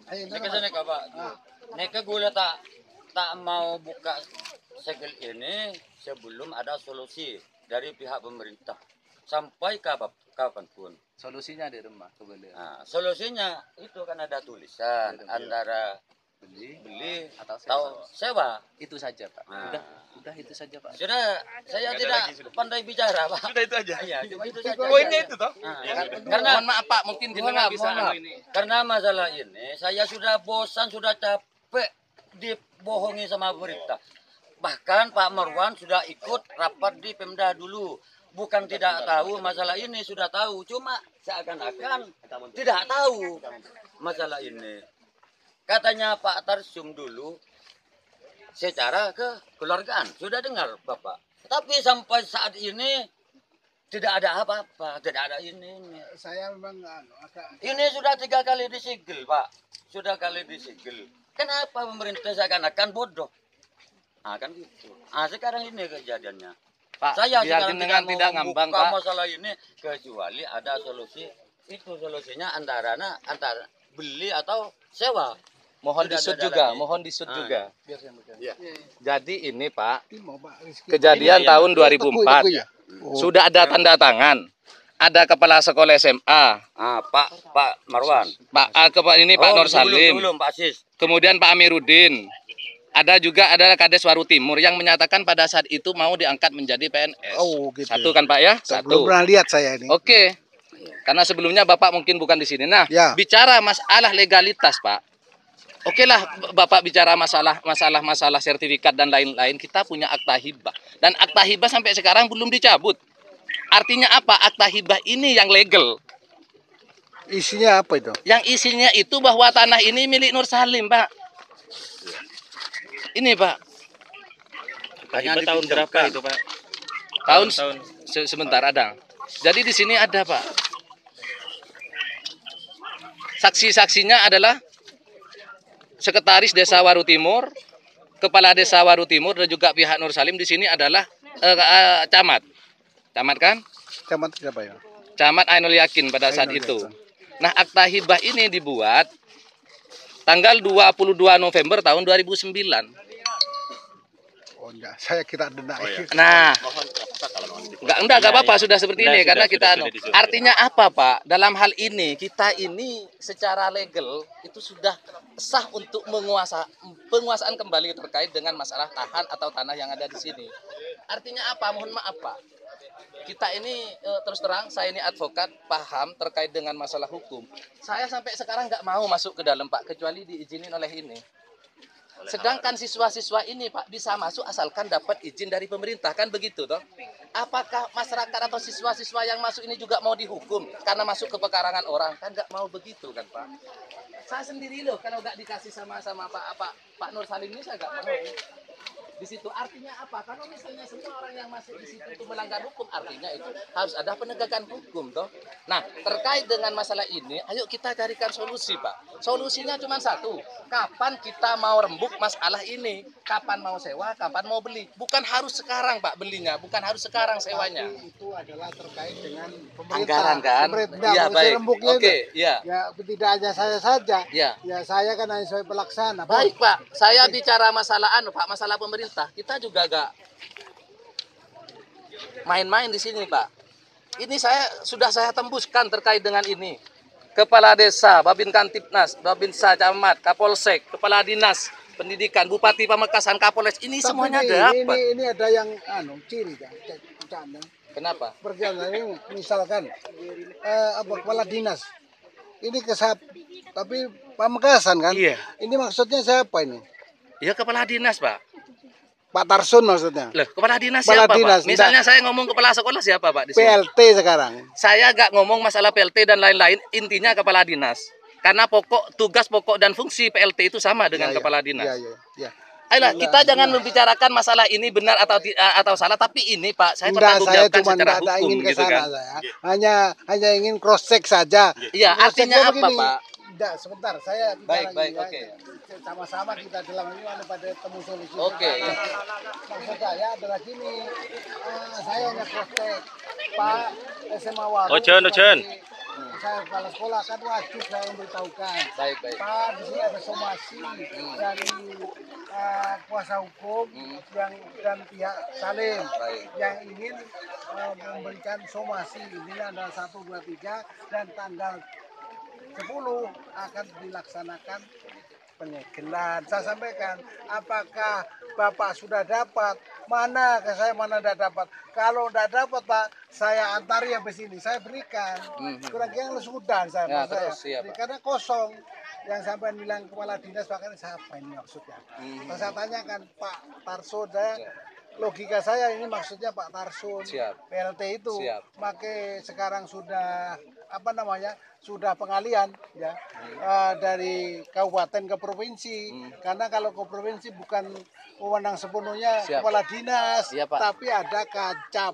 Neka sana ka Pak. Neka gula tak mau buka segel ini sebelum ada solusi dari pihak pemerintah sampai kapanpun. Solusinya di rumah kebeli. Nah, solusinya itu kan ada tulisan antara beli atau sewa. Itu saja Pak. Udah itu saja Pak. Sudah, saya tidak pandai bicara Pak. Sudah itu aja. Iya, cuma itu saja. Poinnya itu toh. Karena Mohon maaf Pak, mungkin jenengan bisa ini. Karena masalah ini saya sudah bosan, sudah capek dibohongi sama pemerintah. Bahkan Pak Marwan sudah ikut rapat di Pemda dulu. Bukan tidak tahu masalah ini, sudah tahu. Cuma seakan-akan tidak tahu masalah ini. Katanya Pak Tarsum dulu secara kekeluargaan. Sudah dengar Bapak. Tapi sampai saat ini tidak ada apa-apa. Tidak ada ini. Saya memang Ini sudah 3 kali disegel Pak. Sudah kali disegel. Kenapa pemerintah seakan-akan bodoh? Nah kan gitu. Nah sekarang ini kejadiannya. Pak, Saya biar sekarang jenengan tidak ngambang Pak. masalah ini kecuali ada solusi. Itu solusinya antara beli atau sewa. Mohon Tidak disut ada juga, lagi. mohon disut juga. biar saya buka. Jadi ini Pak, Timo, Pak Rizky. kejadian tahun 2004. Teguh ya? Sudah ada tanda tangan. Ada kepala sekolah SMA, Pak Marwan. Ini Pak Nur Salim. Sebelum Pak Sis. Kemudian Pak Amiruddin. Ada juga Kades Waru Timur yang menyatakan pada saat itu mau diangkat menjadi PNS. Oh, gitu. Satu kan Pak ya? Belum Satu. pernah lihat saya ini. Oke. Karena sebelumnya Bapak mungkin bukan di sini. Nah, Ya. bicara masalah legalitas, Pak. Oke lah, Bapak bicara masalah sertifikat dan lain-lain. Kita punya akta hibah. Dan akta hibah sampai sekarang belum dicabut. Artinya apa? Akta hibah ini yang legal. Isinya apa itu? Yang isinya itu bahwa tanah ini milik Nur Salim, Pak. Ini, Pak. Hanya tahun berapa itu Pak? Tahun sebentar ada. Jadi di sini ada, Pak. Saksi-saksinya adalah Sekretaris Desa Waru Timur, Kepala Desa Waru Timur dan juga pihak Nur Salim. Di sini adalah camat. Camat kan? Camat siapa ya? Camat Ainul Yakin pada saat Ainul itu. Yakin. Nah, akta hibah ini dibuat tanggal 22 November tahun 2009. Oh enggak, saya kira denda. Nah, enggak apa-apa sudah seperti ini karena kita artinya apa Pak? Dalam hal ini kita ini secara legal itu sudah sah untuk penguasaan kembali terkait dengan masalah lahan atau tanah yang ada di sini. Artinya apa? Mohon maaf Pak. Kita ini terus terang saya ini advokat paham terkait dengan masalah hukum. Saya sampai sekarang nggak mau masuk ke dalam Pak kecuali diizinin oleh ini. Sedangkan siswa-siswa ini Pak bisa masuk asalkan dapat izin dari pemerintah kan begitu toh? Apakah masyarakat atau siswa-siswa yang masuk ini juga mau dihukum karena masuk ke pekarangan orang? Kan nggak mau begitu kan Pak? Saya sendiri loh kalau nggak dikasih sama Pak Nur Salim ini saya nggak mau. Di situ artinya apa? Kalau misalnya semua orang yang masuk di situ itu melanggar hukum, artinya itu harus ada penegakan hukum toh. Nah, terkait dengan masalah ini, ayo kita carikan solusi, Pak. Solusinya cuma satu. Kapan kita mau rembuk masalah ini? Kapan mau sewa, kapan mau beli? Bukan harus sekarang, Pak, belinya, bukan harus sekarang sewanya. Itu adalah terkait dengan pemerintah. Anggaran kan? Pemerintah, Iya, baik. rembuknya Oke, itu. iya. Ya, tidak hanya saya saja. Iya. Ya, saya kan hanya sebagai pelaksana. Baik Pak, saya bicara masalah Pak, masalah pemerintah. Kita juga gak main-main di sini Pak. Ini sudah saya tembuskan terkait dengan ini. Kepala Desa, Babin Kantipnas, Babinsa Camat, Kapolsek, Kepala Dinas Pendidikan, Bupati Pamekasan, Kapolres, ini Tapi semuanya dapat. ini ada yang ciri kan. Kenapa? Perjalanan ini misalkan kepala dinas. Ini tapi Pamekasan kan? Iya. Ini maksudnya siapa ini? Ya Kepala Dinas Pak. Pak Tarsun maksudnya. Loh, Kepala Dinas Kepala siapa Dinas, Pak? Misalnya saya ngomong Kepala Sekolah siapa Pak di sini? PLT sekarang. Saya gak ngomong masalah PLT dan lain-lain, intinya Kepala Dinas. Karena tugas pokok dan fungsi PLT itu sama dengan Kepala Dinas. Iya. Ayolah, kita jangan membicarakan masalah ini benar atau salah, tapi ini Pak, saya pertanggungjawabkan secara hukum ingin ke gitu sana, kan. saya. Hanya ingin cross check saja. Iya, artinya apa Pak? Tidak, sebentar, saya Baik, oke. Sama-sama kita dalam ini pada temu solusi. Oke. Maksud saya adalah gini, saya hanya cross check Pak SMA Waru. Ojen. saya kepala sekolah kan wajib saya memberitahukan. Baik, baik. Pak, di sini ada somasi dari kuasa hukum yang dan pihak Salim Baik. yang ingin memberikan somasi. Ini ada 1, 2, 3 dan tanggal 10 akan dilaksanakan penyegelan. Saya sampaikan, apakah Bapak sudah dapat? Mana ke saya mana tidak dapat? Kalau tidak dapat Pak, saya antari habis ini, saya berikan. Kurang-kurang sudah saya, Ya, Mas, terus, saya. iya, Pak. Karena kosong. Yang sampai bilang kepala dinas bahkan siapa ini maksudnya? Terus saya tanyakan Pak Tarso, logika saya ini maksudnya Pak Tarso, Siap. PLT itu, Siap. maka sekarang sudah sudah pengalian ya dari kabupaten ke provinsi. Karena kalau ke provinsi bukan wewenang sepenuhnya Siap. kepala dinas, Iya, Pak. tapi ada kacap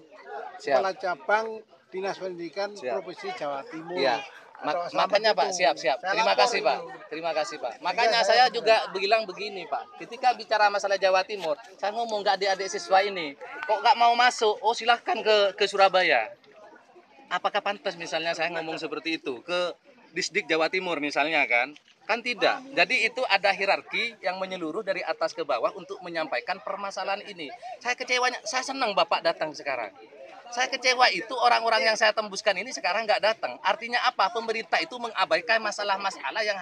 Siap. kepala cabang dinas pendidikan Siap. provinsi Jawa Timur. Iya. Atau Makanya sama Pak, gitu. siap. Saya Terima lapor kasih Pak. itu. Terima kasih Pak. Makanya saya saya juga bilang begini Pak. Ketika bicara masalah Jawa Timur, saya ngomong nggak adik-adik siswa ini, kok nggak mau masuk? Oh silahkan ke Surabaya. Apakah pantas misalnya saya ngomong seperti itu ke Disdik Jawa Timur misalnya kan? Kan tidak. Jadi itu ada hierarki yang menyeluruh dari atas ke bawah untuk menyampaikan permasalahan ini. Saya kecewanya, saya senang Bapak datang sekarang. Saya kecewa itu orang-orang yang saya tembuskan ini sekarang nggak datang. Artinya apa? Pemerintah itu mengabaikan masalah-masalah yang